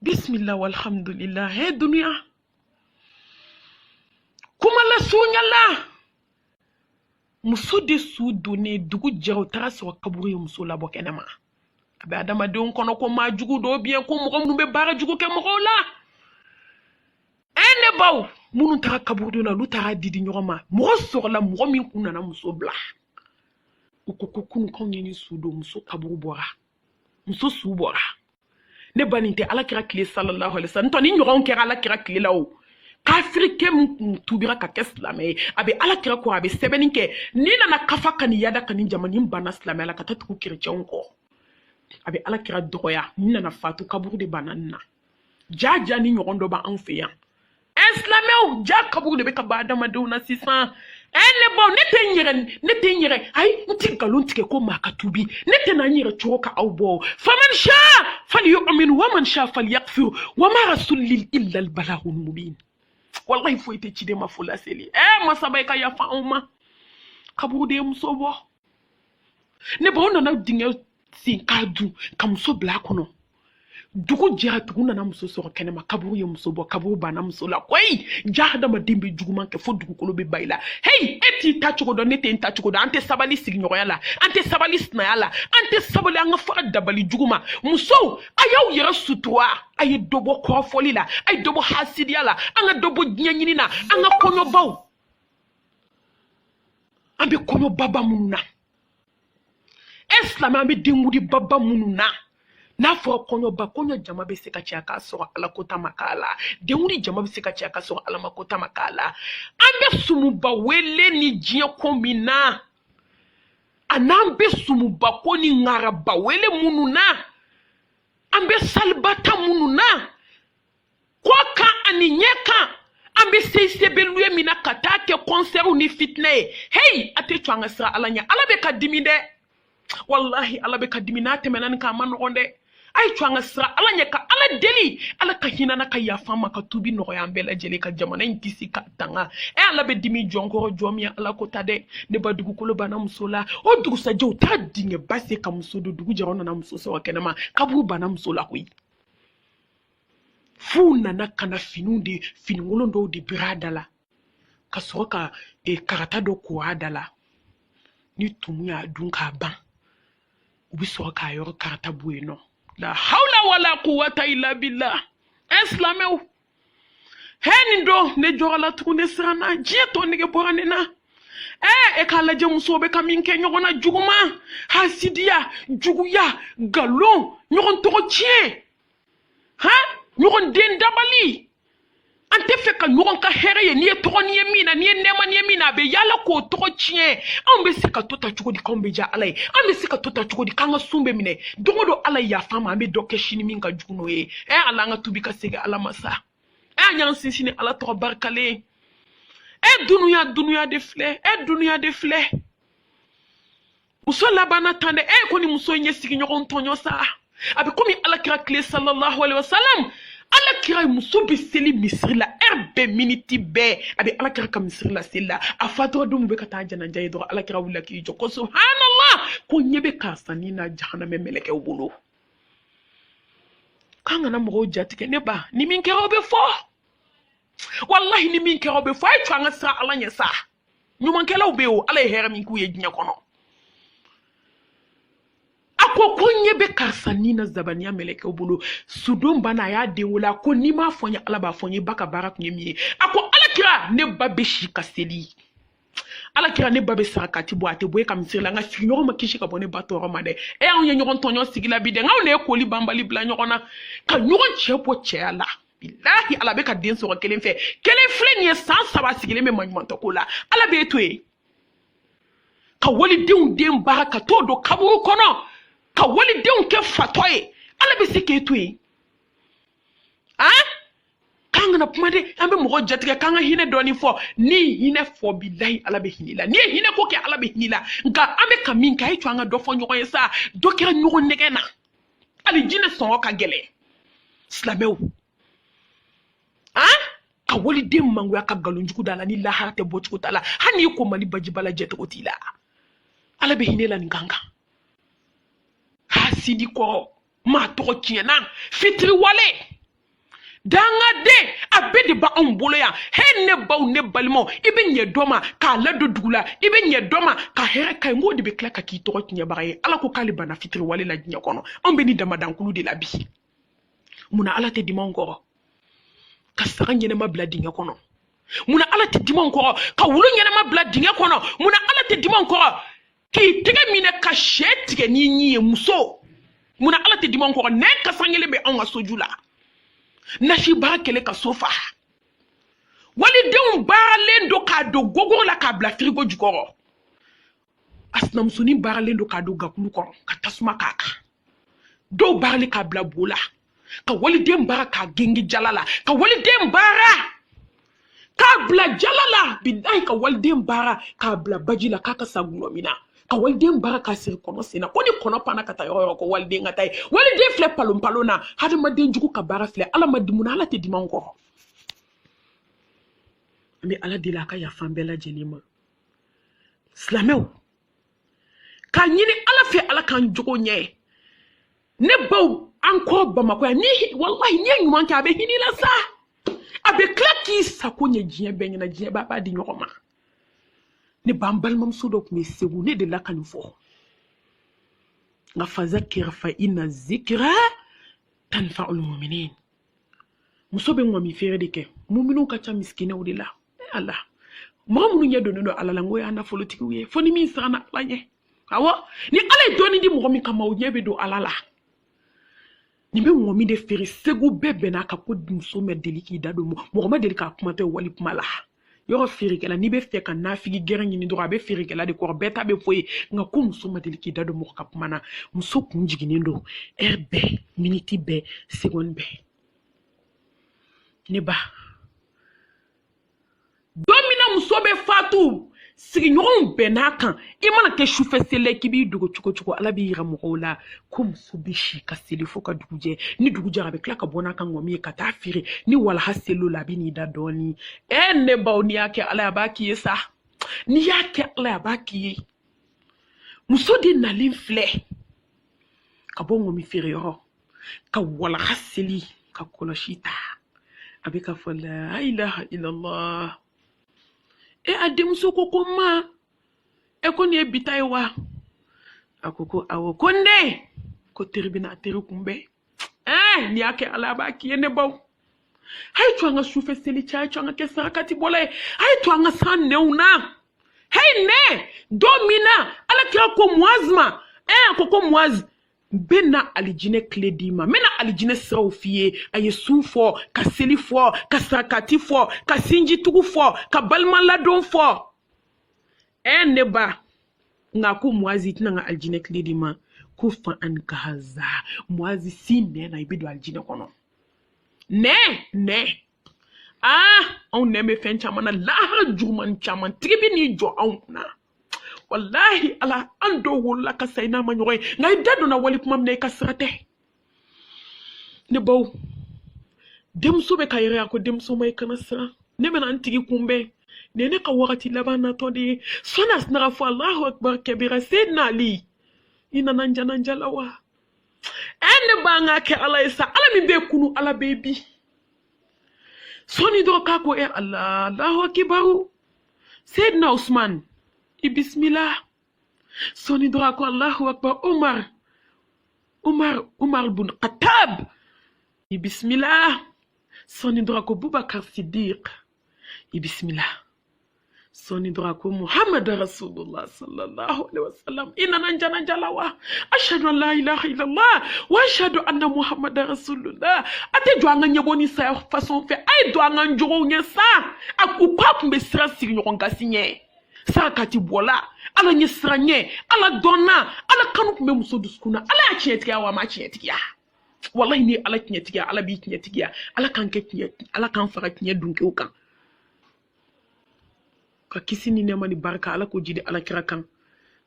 bismillah walhamdulillah he dunia kuma la sunyala muso de su donné dugu jɛra u taara sɔrɔ kaburu ye muso labɔ kɛnɛma a bɛ adamadenw kɔnɔ ko maa jugu dɔw bien ko mɔgɔ minnu bɛ baara jugu kɛ mɔgɔw la ne baw minnu taara kaburu na olu taara didi ɲɔgɔn ma mɔgɔ sɔrɔla mɔgɔ min kun nana muso bila u ko ko kunu k'anw ye ni su don muso kaburu bɔra muso su bɔra ne ba nin tɛ alakira tile sallallahu alaihi wasallam ntɔ ni ɲɔgɔn kɛra alakira tile la o kafirikɛ min kun tubira ka kɛ silamɛ ye a bɛ alakira kɔ a bɛ sɛbɛnni kɛ ni nana kafa ka nin yada ka nin jamani banna silamɛya la ka taa tugu kerecɛnw kɔ a bɛ alakira dɔgɔya ni nana fatu kaburu de banna nin na jaja ni ɲɔgɔn dɔ b'anw fɛ yan silamɛw ja kaburu de bɛ ka ba adamadenw na sisan ne baw ne tɛ n yɛrɛ ayi n tɛ nkalon tigɛ ko maa ka tubi ne tɛ na n yɛrɛ cogo ka aw bɔ faman sha falyu'min wa man sha falyakfur wa ma rasulil illa al balagul mubin wallahi foyi tɛ ciden ma fo laseli masaba ka yafa anw ma kaburu de ye muso bɔ ne baw nana dingɛ sen k'a dun ka muso bila a kɔnɔ dugu jɛra dugu nana muso sɔrɔ kɛnɛma kaburu ye muso bɔ kaburu banna muso la koyi ja hadamaden bɛ juguman kɛ fo dugukolo bɛ ba i la hey e t'i ta cogo dɔn ne tɛ n ta cogo dɔn an tɛ sabali sigiɲɔgɔnya la an tɛ sabali sinaya la an tɛ sabali an ka fara dabali jugu ma musow a y'aw yɛrɛ sutura a ye dɔ bɔ kɔrɔfɔli la a ye dɔ bɔ hasidiya la an ka dɔ bɔ diɲɛ ɲini na an ka kɔɲɔbaw an bɛ kɔɲɔbaba minnu na silamɛ an bɛ denkudi baba minnu na n'a fɔra kɔɲɔ jama bɛ se ka caya k'a sɔrɔ ala ko ta ma k'a la denwuli jama bɛ se ka caya k'a sɔrɔ ala ma ko ta ma k'a la an bɛ sumuba wele ni diɲɛ ko min na a n'an bɛ sumuba ko ni ŋaraba wele minnu na an bɛ salibata minnu na kɔ kan ani ɲɛ kan an bɛ sebelu min na ka taa kɛ kɔnsɛriw ni fitinɛ ye hey a tɛ to an ka sira ala ɲɛ ala bɛ ka dimi dɛ wallahi ala bɛ ka dimi n'a tɛmɛna nin kan a ma nɔgɔn dɛ a ye to an ka sira ala ɲɛ ka ala deli ala ka hinana ka yafa ma ka tubi nɔgɔya an bɛɛ lajɛlen ka jamana in kisi ka tanga ala bɛ dimi jɔnkɔrɔ jɔn min ala ko ta dɛ ne ba dugukolo banna muso la o dugusajɛ u t'a dingɛ ba se ka muso don dugu jɛra nana muso sɔrɔ kɛnɛma kaburu banna muso la koyi f'u nana ka na finikolon dɔw de biri a da la ka sɔrɔ ka karata dɔ ko a da la ni tumu y'a dun k'a ban u bɛ sɔrɔ k'a yɔrɔ karata bɔ yen nɔ la hawla wala quwwata illa billah silamɛw nin don ne jɔra la tugun ne siranna diɲɛ tɔ nege bɔra ne na e k'a lajɛ musow bɛ ka min kɛ ɲɔgɔn na juguman hasidiya juguya galon ɲɔgɔn tɔgɔ tiɲɛ ɲɔgɔn den dabali an tɛ fɛ ka ɲɔgɔn ka hɛrɛ ye n'i ye tɔgɔ n'i ye min na n'i ye nɛɛma n'i ye min na a bɛ yaala k'o tɔgɔ tiɲɛ anw bɛ se ka to ta cogo di k'anw bɛ diya ala ye an bɛ se ka to ta cogo di k'an ka sun bɛ minɛ don o don ala yafa ma an bɛ dɔ kɛ sini min ka jugu n'o ye ala an ka tubi ka segin ala ma sa an y'an sinsin ni ala tɔgɔ barikalen dunuya de filɛ dunuya de filɛ muso labanna tan dɛ ko ni muso in ye sigiɲɔgɔn tɔɲɔ sa a bɛ komi alakira tile sallallahu alaihi wasallam alakira muso bɛ seli misiri la bɛɛ miniti bɛɛ a bɛ alakira ka misiri la seli la a fatɔra don min bɛ ka taa janaja ye dɔrɔn alakira wulila k'i jɔ ko subhanallah ko ɲɛ bɛ karisa ni na jahanamɛ mɛlɛkɛw bolo k'an kana mɔgɔw jatigɛ ne ba ni min kɛra o bɛ fɔ wallahi ni min kɛra o bɛ fɔ a ye to an ka sira ala ɲɛ sa ɲumankɛlaw bɛ yen o ala ye hɛrɛ min k'u ye diɲɛ kɔnɔ a ko ɲɛ bɛ karisa ni na zabaniya mɛlɛkɛw bolo sudon banna a y'a den wele a ko n'i m'a fɔ n ye ala b'a fɔ n ye ba ka baara tun ye min ye a ko alakira ne ba bɛ si ka seli alakira ne ba bɛ sarakati bɔ a tɛ bɔ e ka misiri la n ka sigiɲɔgɔn ma kisi ka bɔ ne ba tɔɔrɔ ma dɛ anw ye ɲɔgɔn tɔɲɔ sigi la bi dɛ anw de ye koli banbali bila ɲɔgɔn na ka ɲɔgɔn cɛ bɔ cɛya la bilahi ala bɛ ka den sɔrɔ kelen fɛ kelen filɛ nin ye san 3 sigilen bɛ maɲumantɔ ko la ala b'e to yen ka walidenw den baara ka t'o don kaburu kɔnɔ ka walidenw kɛ fatɔ ye ala bɛ se k'e to yen k'an kana kuma de an bɛ mɔgɔ jatigɛ k'an ka hinɛ dɔɔni fɔ ni hinɛ fɔ bilahi ala bɛ hinɛ la n'i ye hinɛ ko kɛ ala bɛ hinɛ la nka an bɛ ka min kɛ a ye to an ka dɔ fɔ ɲɔgɔn ye sa dɔ kɛra ɲɔgɔn nɛgɛ na hali jinɛ sɔngɔ ka gɛlɛn silamɛw ka waliden mangoya ka nkalonjugu da la ni lahara tɛ bɔcogo t'a la hali n'i ko mali bajibala jɛcogo t'i la ala bɛ hinɛ la nin kan kan hasidi kɔrɔ maa tɔgɔ tiɲɛna fitiri wale danga de abedi ba on bolo ya he ne ba ne balmo ibe nye doma ka la do dugula ibe nye doma ka here ka ngodi be kla ka ki to nya baraye ala ko kali bana fitri wale la nya kono on be ni damadan kulu de la bi muna ala te dimongoro ka sara nyene ma bla dinga kono muna ala te dimongoro ka wulu nyene ma bla dinga kono muna ala te dimongoro ki tege mine ka shetige ni nyi muso muna ala te dimongoro ne ka sangele be on asojula nashi ba kele ka sofa wali de baralendo ka do gogo la ka bla frigo jukoro asna musuni baralendo ka do gakulu ko ka tasuma kaka do barale ka bla bola ka wali de mbara ka gengi jalala ka wali de mbara ka bla jalala bidai ka wali de mbara ka bla bajila ka sagulomina ka wali de mbara ka sir kono sina koni kono pana ka tayo ko wali de ngatai wali de fle palom palona hada ma de njuku ka bara fle ala ma dimuna ala te dimanko mi ala dila ka ya fambela jenima slameu ka nyini ala fe ala kan jogo nye ne baw anko bamako ni wallahi ni nyuma ka be hini la sa abe klaki sakonye jie benyina jie baba di nyoma ne bambal mam sudo ko segu ne de la kan fo nga fazakir fa inna zikra tanfa'ul mu'minin musobe ngomi fere deke mu'minu ka cha miskine odila Allah mo munu nyedo no ala la ngoy anda politiki wiye foni min sana lanye awo ni ala doni di mo mi kama o nyebe do alala ni be ngomi de fere segu bebe na ka ko muso me deliki dado mo ma delika kuma te wali kuma la yo fere kala ni be fe kan na figi geran ni do be fere kala de ko beta be foye nga ko muso ma deliki dado mo ka kuma na muso kun jigini ndo erbe minute be seconde be ne ba domina musobe fatu sigi nyon benakan imana ke choufe sele kibi dugo chuko ala bi ramola kum subishi ka selifo ka duguje ni duguje rabe klaka bona kan ngomi ka tafiri ni wala haselo la bini da doni enne bawni yake ala baki yesa ni yake ala baki musodi na linfle ka bongo mi firiyo ka wala haseli ka koloshita abika fola la ilaha illallah e adem so kokoma e koni e bitaiwa akoko awo konde ko tribina tere kumbe ni yake ala baki ene baw hay to nga soufe seli cha to nga kesarakati bolay hay to nga san neuna hey ne domina ala kira ko muazma akoko muaz bena alijine kledima mena alijine sraufie aye sufo ka selifo ka sakati fo ka sinji tugu fo ka balma ladon fo neba ngaku muazi tina alijine kledima kufa an kaza muazi sine na ibido alijine kono ne on ne me fen chamana la juman chaman tribi ni jo on na wallahi ala ando wala ka sayna ma ñoy ngay dadu na wali pumam ne ka srate ne baw dem sobe kayre ko dem so may kana sra ne men antigi kumbe ne ka wakati labana to di sonas na rafu Allahu akbar kabira sidna ali ina nanja lawa ene banga ke ala isa ala mi be kunu ala baby soni do ka ko Allah Allahu akbar sidna Usman bismillah soni dora ko Allahu akbar Umar bin Khattab bismillah soni dora ko Boubacar Siddiq bismillah soni dora ko Muhammad Rasulullah sallallahu alaihi wasallam inna nanja lawa ashhadu an la ilaha illallah wa ashhadu anna Muhammad Rasulullah ate do anga nyeboni sa façon fait ay do anga njoro nyesa akupap mbe sira siri nyonga sinye sakati bola ala nyesranye ala donna ala kanu kumbe muso duskuna ala ya chetiya wa ma chetiya wallahi ni ala chetiya ala bi chetiya ala kan ke ala kan fara chetiya dunke ukan ka kisini ne mani barka ala ko jide ala kira kan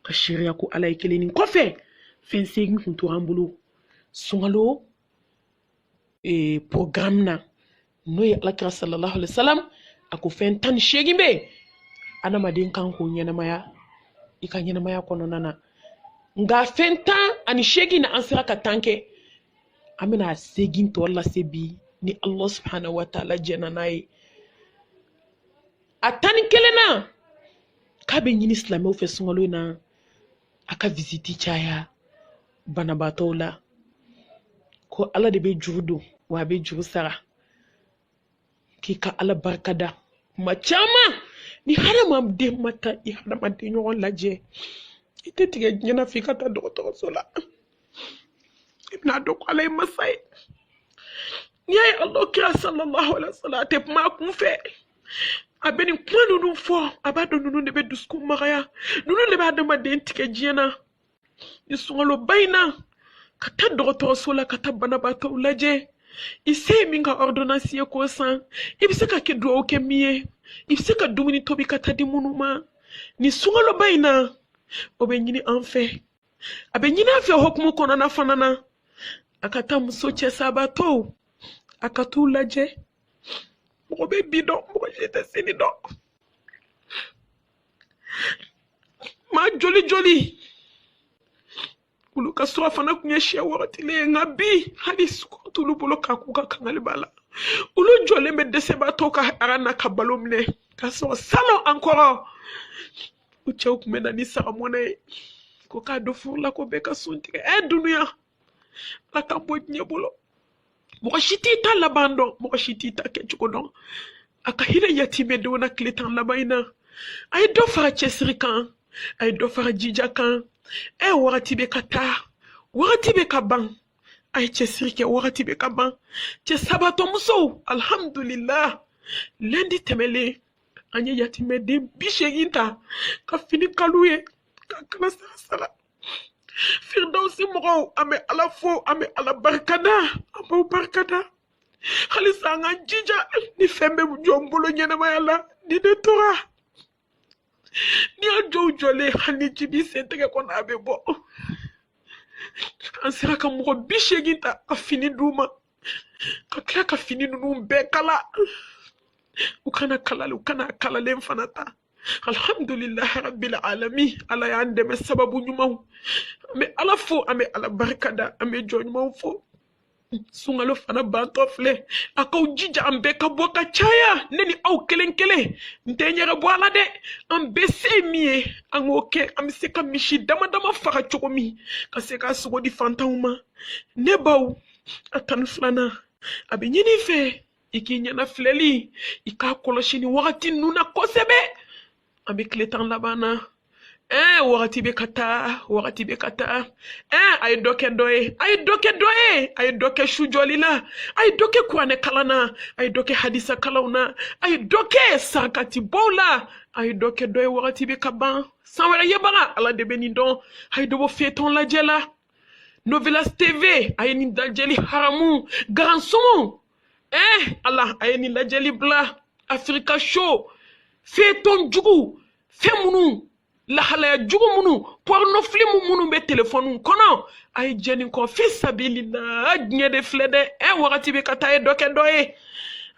ka shiriya ko ala ikeleni kofe fensegi kuntu ambulo sungalo programme na noy ala kira sallallahu alaihi wasallam ako fen tan shegi be ana madin kan ko nyana maya ikan nyana maya kono nana nga fenta ani shegi na ansira ka tanke amina segin to wala sebi ni Allah subhanahu wa ta'ala jɛna n'a ye a tan ni kelen na k'a bɛ ɲini silamɛw fɛ sunkalo in na a ka visiti caya banabaatɔw la ko Ala de bɛ juru don wa a bɛ juru sara k'i ka Ala barika da kuma caman ni hadamaden ma taa i hadamaden ɲɔgɔn lajɛ i tɛ tigɛ diɲɛ na f'i ka taa dɔgɔtɔrɔso la i bɛna dɔn ko Ala ye masa ye n'i y'a ye Allah kira sallallahu alaihi wa sallam a tɛ kuma a kun fɛ a bɛ nin kuma ninnu fɔ a b'a dɔn ninnu de bɛ dusukun magaya ninnu de bɛ hadamaden tigɛ diɲɛ na ni sunkaloba in na ka taa dɔgɔtɔrɔso la ka taa banabaatɔw lajɛ i se ye min ka ordonnance ye k'o san i bɛ se ka kɛ dugawu kɛ min ye i bɛ se ka dumuni tobi ka taa di minnu ma ni sunkaloba in na o bɛ ɲini an fɛ a bɛ ɲini an fɛ hukumu kɔnɔna fana na a ka taa muso cɛ sabatɔw a ka t'u lajɛ mɔgɔ bɛ bi dɔn mɔgɔ si tɛ sini dɔn maa joli joli olu ka sɔrɔ fana tun ye siɲɛ wagatilen ye nka bi hali sukɔrɔ t'olu bolo k'a k'u ka kangali b'a la olu jɔlen bɛ dɛsɛbaatɔw ka hara na ka balo minɛ k'a sɔrɔ salon an kɔrɔ u cɛw tun bɛ na ni sagamɔnɛ ye ko k'a don furu la ko bɛɛ ka sun tigɛ dunuya Ala k'an bɔ diɲɛ bolo mɔgɔ si t'i ta laban dɔn mɔgɔ si t'i ta kɛcogo dɔn a ka hinɛ yatimɛdenw na tile tan laban in na a ye dɔ fara cɛsiri kan a ye dɔ fara jija kan wagati bɛ ka taa wagati bɛ ka ban a ye cɛsiri kɛ wagati bɛ ka ban cɛ sabatɔmusow alhamdulillah lundi tɛmɛlen an ye yatimɛden 80 ta ka fini kalu ye ka kala sara firdausi mɔgɔw an bɛ Ala fo an bɛ Ala barikada an b'aw barikada halisa an k'an jija ni fɛn bɛ jɔ n bolo ɲɛnamaya la ni ne tora ni an jɔw jɔlen hali ni ji b'i sen tɛgɛ kɔnɔ a bɛ bɔ an sera ka mɔgɔ 80 ta ka fini d'u ma ka tila ka fini ninnu bɛɛ kala u kana kalali u kana kalalen fana ta alhamdulillahi rabbil alamin Ala y'an dɛmɛ sababu ɲumanw an bɛ Ala fo an bɛ Ala barikada an bɛ jɔ ɲumanw fo sunkalo fana bantɔ filɛ a k'aw jija an bɛɛ ka bɔ ka caya ne ni aw kelen kelen n tɛ ɲɛgɛ bɔ a la dɛ an bɛɛ se min ye an k'o kɛ an bɛ se ka misi dama dama faga cogo min ka se k'a sogo di fantanw ma ne baw a tan ni filanan a bɛ ɲini fɛ i k'i ɲɛna filɛli i k'a kɔlɔsi ni wagati ninnu na kosɛbɛ an bɛ tile tan laban na wagati bɛ ka taa wagati bɛ ka taa a ye dɔ kɛ dɔ ye a ye dɔ kɛ dɔ ye a ye dɔ kɛ su jɔli la a ye dɔ kɛ kuranɛ kalan na a ye dɔ kɛ hadisa kalanw na a ye dɔ kɛ sarakati bɔw la a ye dɔ kɛ dɔ ye wagati bɛ ka ban san wɛrɛ yebaga Ala de bɛ nin dɔn a ye dɔ bɔ feuilleton lajɛ la Novelas TV a ye nin lajɛli haramu garansɔngɔw Ala a ye nin lajɛli bila Africa Show feuilleton jugu fɛn minnu lahalaya jugu minnu porno film minnu bɛ telefɔniw kɔnɔ a ye jɛni kɔ fi sabilillah diɲɛ de filɛ dɛ wagati bɛ ka taa ye dɔ kɛ dɔ ye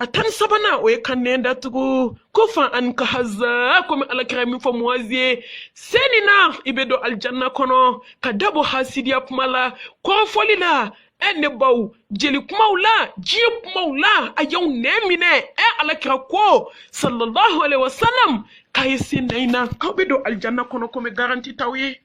a tan ni sabanan o ye ka nɛn datugu ko fan ani ka haza komi alakira min fɔ muwazi ye seni na i bɛ don alijanna kɔnɔ ka dabɔ hasidiya kuma la kɔrɔfɔli la ne baw jeli kumaw la diɲɛ kumaw la a y'aw nɛn minɛ alakira ko sallallahu alaihi wa sallam k'a ye sen na in na k'aw bɛ don alijanna kɔnɔ komi garanti t'aw ye